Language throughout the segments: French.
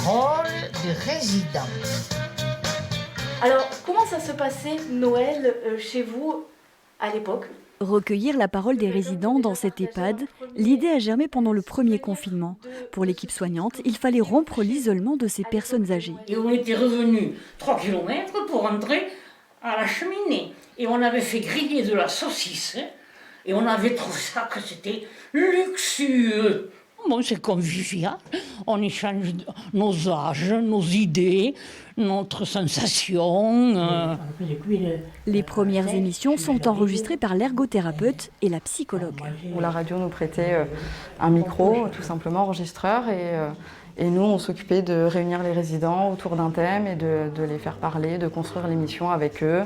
parole de résident. Alors, comment ça se passait Noël chez vous à l'époque ? Recueillir la parole des résidents dans cet EHPAD, l'idée a germé pendant le premier confinement. Pour l'équipe soignante, il fallait rompre l'isolement de ces personnes âgées. Et on était revenus 3 km pour rentrer à la cheminée. Et on avait fait griller de la saucisse. Et on avait trouvé ça que c'était luxueux. Bon, c'est convivial. On échange nos âges, nos idées, notre sensation. Les premières émissions sont enregistrées par l'ergothérapeute et la psychologue. La radio nous prêtait un micro, tout simplement enregistreur, et nous on s'occupait de réunir les résidents autour d'un thème et de les faire parler, de construire l'émission avec eux.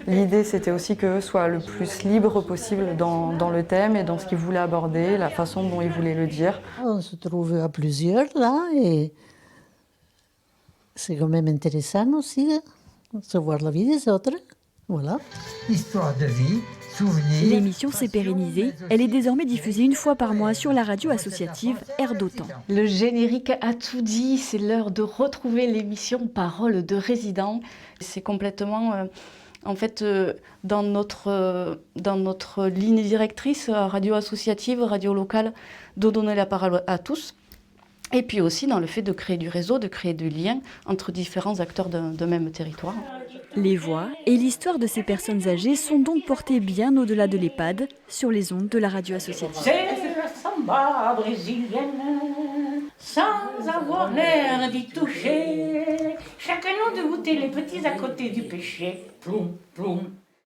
L'idée, c'était aussi qu'eux soient le plus libres possible dans le thème et dans ce qu'ils voulaient aborder, la façon dont ils voulaient le dire. On se trouve à plusieurs là et c'est quand même intéressant aussi de savoir la vie des autres. Voilà. Histoire de vie, souvenirs. L'émission s'est pérennisée. Elle est désormais diffusée une fois par mois sur la radio associative Air d'Otan. Le générique a tout dit, c'est l'heure de retrouver l'émission Parole de résident. C'est complètement... En fait, dans notre ligne directrice, radio associative, radio locale, de donner la parole à tous. Et puis aussi dans le fait de créer du réseau, de créer du lien entre différents acteurs d'un même territoire. Les voix et l'histoire de ces personnes âgées sont donc portées bien au-delà de l'EHPAD, sur les ondes de la radio associative. C'est la samba brésilienne, sans avoir l'air d'y toucher. Chacun de goûter les petits à côté du péché. Ploum, ploum.